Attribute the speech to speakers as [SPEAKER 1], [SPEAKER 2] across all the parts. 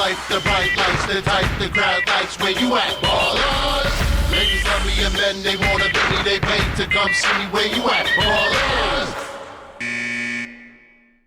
[SPEAKER 1] life, the bright lights, the type the crowd likes. Where you at, ballers? Ladies love me and men, they wanna be me, they pay to come see me. Where you at, ballers?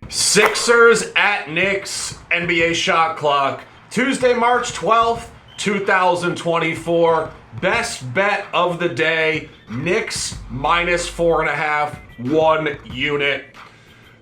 [SPEAKER 2] Sixers at Knicks, NBA shot clock. Tuesday, March 12th, 2024. Best bet of the day, Knicks minus 4.5, 1 unit.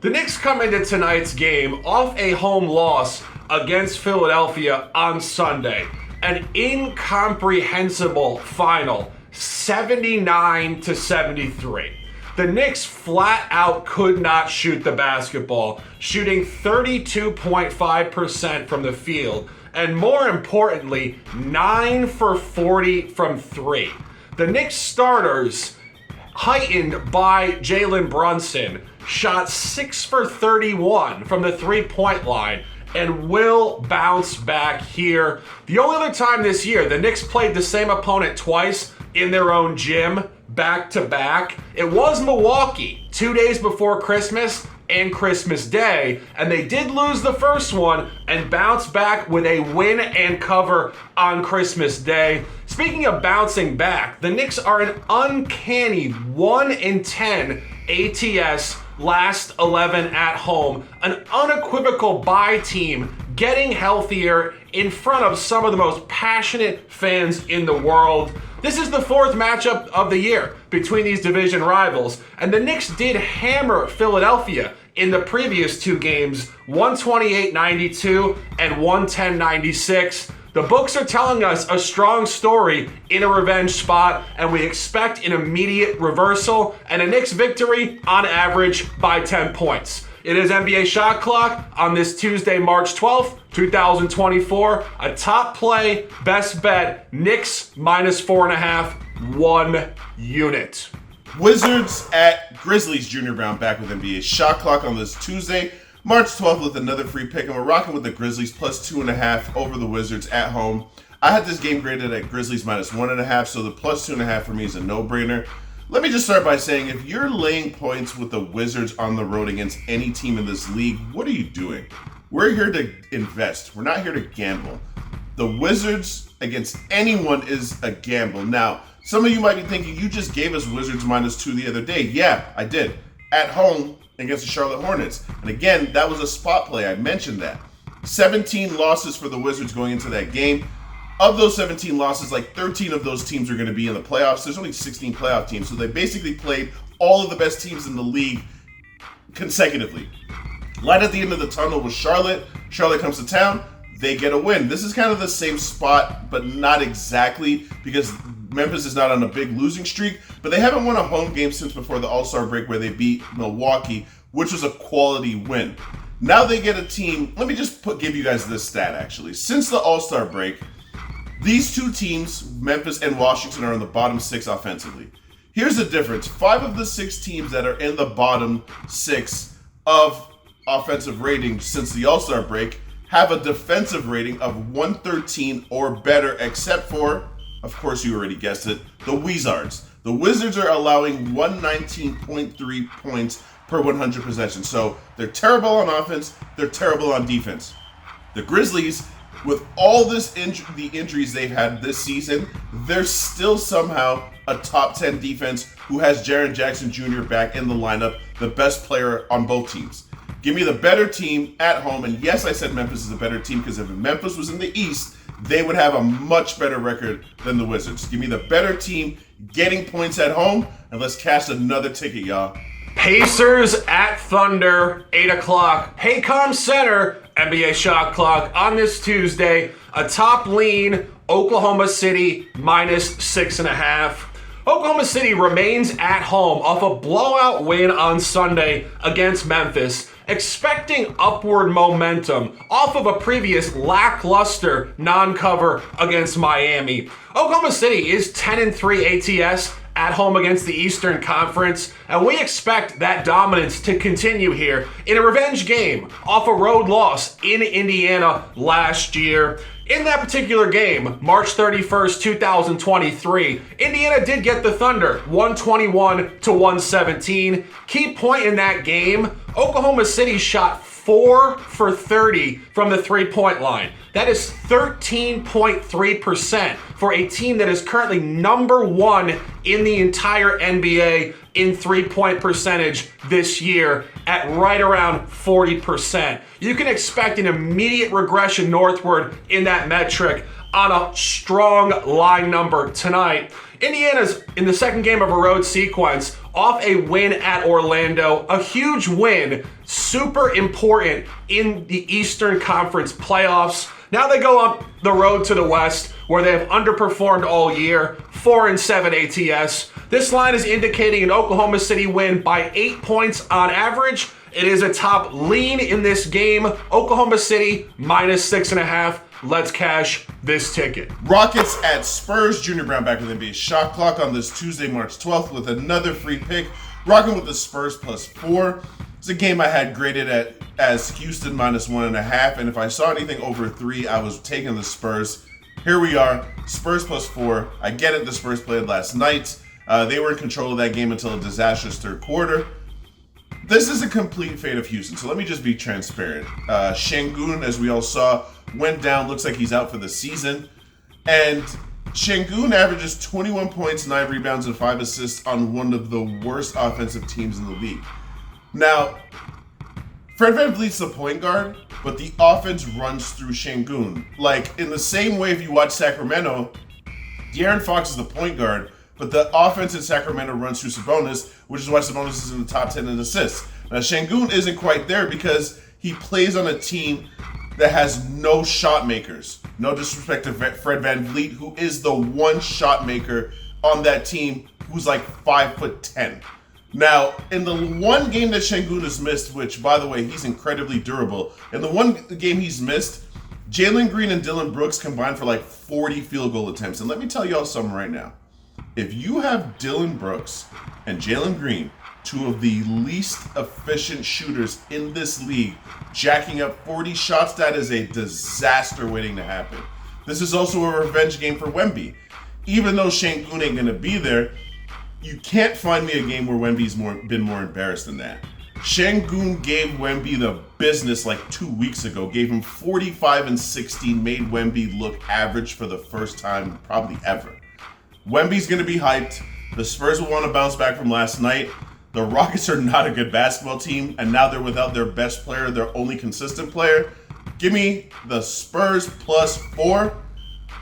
[SPEAKER 2] The Knicks come into tonight's game off a home loss against Philadelphia on Sunday. An incomprehensible final, 79-73. The Knicks flat out could not shoot the basketball, shooting 32.5% from the field, and more importantly, 9 for 40 from 3. The Knicks starters, heightened by Jalen Brunson, shot 6 for 31 from the three-point line and will bounce back here. The only other time this year the Knicks played the same opponent twice in their own gym, back-to-back, it was Milwaukee 2 days before Christmas and Christmas Day, and they did lose the first one and bounce back with a win and cover on Christmas Day. Speaking of bouncing back, the Knicks are an uncanny 1-10 ATS last 11 at home, an unequivocal bye team getting healthier in front of some of the most passionate fans in the world. This is the fourth matchup of the year between these division rivals, and the Knicks did hammer Philadelphia in the previous two games, 128-92 and 110-96. The books are telling us a strong story in a revenge spot, and we expect an immediate reversal and a Knicks victory on average by 10 points. It is NBA Shot Clock on this Tuesday, March 12th, 2024. A top play, best bet, Knicks minus 4.5, 1 unit.
[SPEAKER 3] Wizards at Grizzlies, Junior Brown back with NBA Shot Clock on this Tuesday, March 12th with another free pick, and we're rocking with the Grizzlies plus 2.5 over the Wizards at home. I had this game graded at Grizzlies minus 1.5, so the plus 2.5 for me is a no-brainer. Let me just start by saying, if you're laying points with the Wizards on the road against any team in this league, what are you doing? We're here to invest. We're not here to gamble. The Wizards against anyone is a gamble. Now, some of you might be thinking, you just gave us Wizards minus 2 the other day. Yeah, I did. At home against the Charlotte Hornets. And again, that was a spot play. I mentioned that. 17 losses for the Wizards going into that game. Of those 17 losses, like 13 of those teams are going to be in the playoffs. There's only 16 playoff teams, so they basically played all of the best teams in the league consecutively. Light at the end of the tunnel was Charlotte. Charlotte comes to town. They get a win. This is kind of the same spot, but not exactly, because Memphis is not on a big losing streak, but they haven't won a home game since before the All-Star break where they beat Milwaukee, which was a quality win. Now they get a team. Let me just give you guys this stat, actually. Since the All-Star break, these two teams, Memphis and Washington, are in the bottom 6 offensively. Here's the difference. 5 of the 6 teams that are in the bottom 6 of offensive rating since the All-Star break have a defensive rating of 113 or better, except for, of course you already guessed it, the Wizards. The Wizards are allowing 119.3 points per 100 possessions. So they're terrible on offense, they're terrible on defense. The Grizzlies, with all the injuries they've had this season, they're still somehow a top 10 defense who has Jaren Jackson Jr. back in the lineup, the best player on both teams. Give me the better team at home, and yes, I said Memphis is a better team because if Memphis was in the East, they would have a much better record than the Wizards. Give me the better team getting points at home, and let's cash another ticket, y'all.
[SPEAKER 2] Pacers at Thunder, 8 o'clock. Paycom Center, NBA Shot Clock on this Tuesday. A top lean, Oklahoma City minus 6.5. Oklahoma City remains at home off a blowout win on Sunday against Memphis, expecting upward momentum off of a previous lackluster non-cover against Miami. Oklahoma City is 10-3 ATS at home against the Eastern Conference, and we expect that dominance to continue here in a revenge game off a road loss in Indiana last year. In that particular game, March 31st, 2023, Indiana did get the Thunder 121-117. Key point in that game, Oklahoma City shot 4 for 30 from the three-point line. That is 13.3% for a team that is currently number 1 in the entire NBA in three-point percentage this year at right around 40%. You can expect an immediate regression northward in that metric on a strong line number tonight. Indiana's in the second game of a road sequence off a win at Orlando, a huge win, super important in the Eastern Conference playoffs. Now they go up the road to the West, where they have underperformed all year, 4-7 ATS. This line is indicating an Oklahoma City win by 8 points on average. It is a top lean in this game. Oklahoma City -6.5. Let's cash this ticket.
[SPEAKER 3] Rockets at Spurs. Junior Browne back with NBA Shot Clock on this Tuesday, March 12th with another free pick. Rocking with the Spurs +4. It's a game I had graded as Houston -1.5, and if I saw anything over 3, I was taking the Spurs. Here we are, Spurs +4. I get it, the Spurs played last night. They were in control of that game until a disastrous third quarter. This is a complete fate of Houston, so let me just be transparent. Şengün, as we all saw, went down. Looks like he's out for the season. And Şengün averages 21 points, 9 rebounds, and 5 assists on one of the worst offensive teams in the league. Now, Fred VanVleet's the point guard, but the offense runs through Şengün. Like, in the same way if you watch Sacramento, De'Aaron Fox is the point guard, but the offense in Sacramento runs through Sabonis, which is why Sabonis is in the top 10 in assists. Now, Şengün isn't quite there because he plays on a team that has no shot makers. No disrespect to Fred VanVleet, who is the one shot maker on that team who's like 5'10". Now, in the one game that Şengün has missed, which, by the way, he's incredibly durable, in the one game he's missed, Jalen Green and Dillon Brooks combined for like 40 field goal attempts. And let me tell y'all something right now. If you have Dillon Brooks and Jalen Green, two of the least efficient shooters in this league, jacking up 40 shots, that is a disaster waiting to happen. This is also a revenge game for Wemby. Even though Şengün ain't going to be there, you can't find me a game where Wemby's been more embarrassed than that. Şengün gave Wemby the business like 2 weeks ago, gave him 45 and 16, made Wemby look average for the first time probably ever. Wemby's going to be hyped. The Spurs will want to bounce back from last night. The Rockets are not a good basketball team, and now they're without their best player, their only consistent player. Give me the Spurs +4.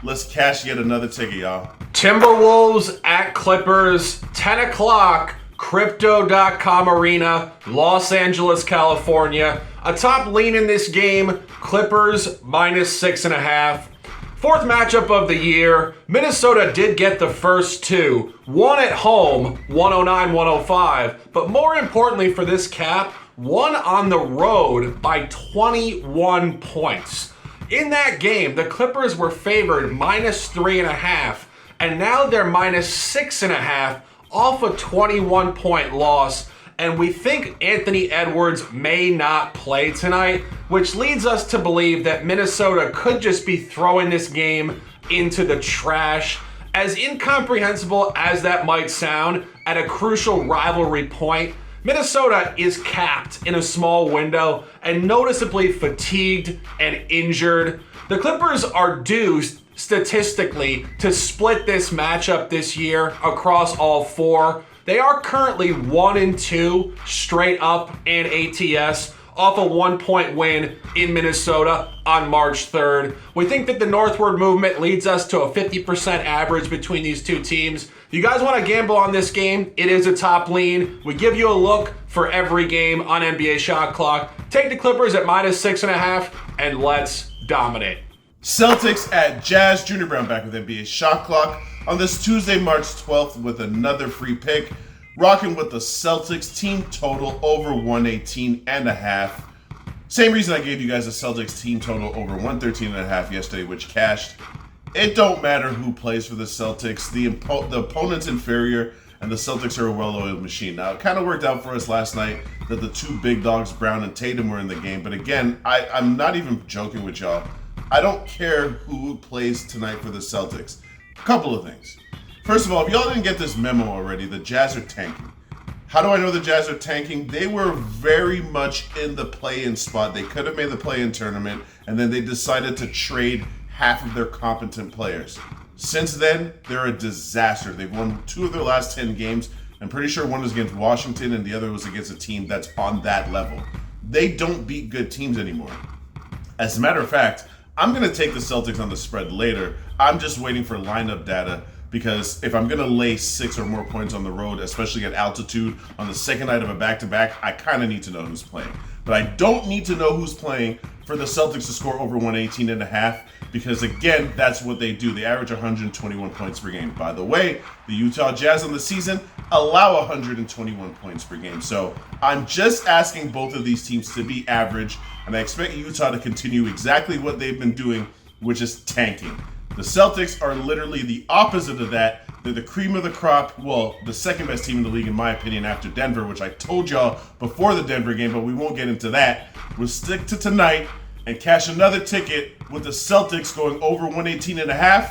[SPEAKER 3] Let's cash yet another ticket, y'all.
[SPEAKER 2] Timberwolves at Clippers, 10 o'clock, Crypto.com Arena, Los Angeles, California. A top lean in this game, Clippers -6.5. Fourth matchup of the year. Minnesota did get the first two. One at home, 109-105. But more importantly for this cap, one on the road by 21 points. In that game, the Clippers were favored -3.5, and now they're -6.5 off a 21-point loss. And we think Anthony Edwards may not play tonight, which leads us to believe that Minnesota could just be throwing this game into the trash. As incomprehensible as that might sound, at a crucial rivalry point, Minnesota is capped in a small window and noticeably fatigued and injured. The Clippers are due statistically to split this matchup this year across all four. They are currently 1-2 straight up in ATS off a 1-point win in Minnesota on March 3rd. We think that the northward movement leads us to a 50% average between these two teams. You guys want to gamble on this game? It is a top lean. We give you a look for every game on NBA Shot Clock. Take the Clippers at -6.5 and let's dominate.
[SPEAKER 3] Celtics at Jazz. Junior Browne back with NBA Shot Clock on this Tuesday, March 12th with another free pick. Rocking with the Celtics team total over 118.5. Same reason I gave you guys the Celtics team total over 113.5 yesterday, which cashed. It don't matter who plays for the Celtics. The opponent's inferior, and the Celtics are a well-oiled machine. Now, it kind of worked out for us last night that the two big dogs, Browne and Tatum, were in the game. But again, I'm not even joking with y'all. I don't care who plays tonight for the Celtics. A couple of things. First of all, if y'all didn't get this memo already, the Jazz are tanking. How do I know the Jazz are tanking? They were very much in the play-in spot. They could have made the play-in tournament, and then they decided to trade half of their competent players. Since then, they're a disaster. They've won 2 of their last 10 games. I'm pretty sure one was against Washington and the other was against a team that's on that level. They don't beat good teams anymore. As a matter of fact, I'm going to take the Celtics on the spread later. I'm just waiting for lineup data because if I'm going to lay 6 or more points on the road, especially at altitude on the second night of a back-to-back, I kind of need to know who's playing. But I don't need to know who's playing for the Celtics to score over 118.5 because, again, that's what they do. They average 121 points per game. By the way, the Utah Jazz on the season allow 121 points per game. So I'm just asking both of these teams to be average, and I expect Utah to continue exactly what they've been doing, which is tanking. The Celtics are literally the opposite of that. They're the cream of the crop. Well, the second best team in the league, in my opinion, after Denver, which I told y'all before the Denver game, but we won't get into that. We'll stick to tonight and cash another ticket with the Celtics going over 118.5.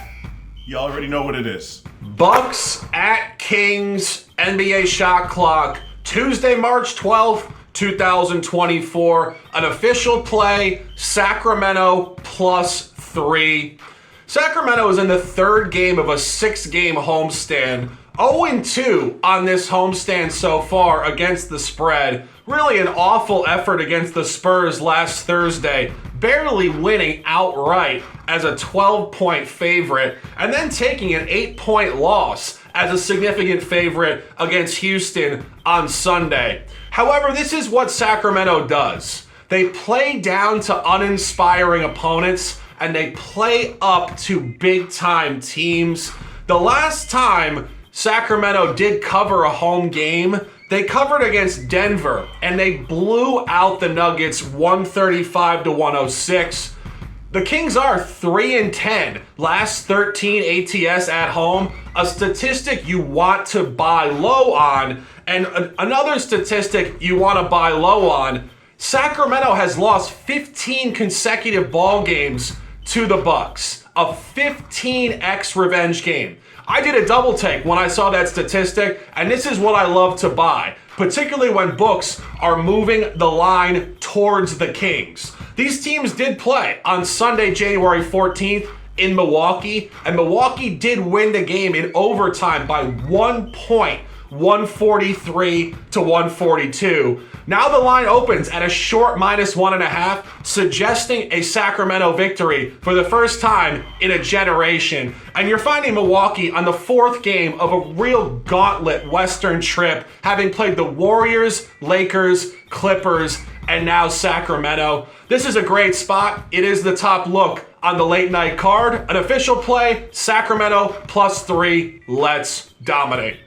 [SPEAKER 3] You already know what it is.
[SPEAKER 2] Bucks at Kings, NBA shot clock, Tuesday, March 12th, 2024. An official play, Sacramento +3. Sacramento is in the third game of a 6-game homestand. 0-2 on this homestand so far against the spread. Really an awful effort against the Spurs last Thursday, barely winning outright as a 12-point favorite, and then taking an 8-point loss as a significant favorite against Houston on Sunday. However, this is what Sacramento does. They play down to uninspiring opponents, and they play up to big-time teams. The last time Sacramento did cover a home game, they covered against Denver, and they blew out the Nuggets 135-106. The Kings are 3-10, last 13 ATS at home, a statistic you want to buy low on, and another statistic you want to buy low on. Sacramento has lost 15 consecutive ball games to the Bucks, a 15x revenge game. I did a double take when I saw that statistic, and this is what I love to buy, particularly when books are moving the line towards the Kings. These teams did play on Sunday, January 14th in Milwaukee, and Milwaukee did win the game in overtime by 1 point, 143-142. Now the line opens at a short -1.5, suggesting a Sacramento victory for the first time in a generation. And you're finding Milwaukee on the 4th game of a real gauntlet Western trip, having played the Warriors, Lakers, Clippers, and now Sacramento. This is a great spot. It is the top look on the late night card. An official play, Sacramento +3. Let's dominate.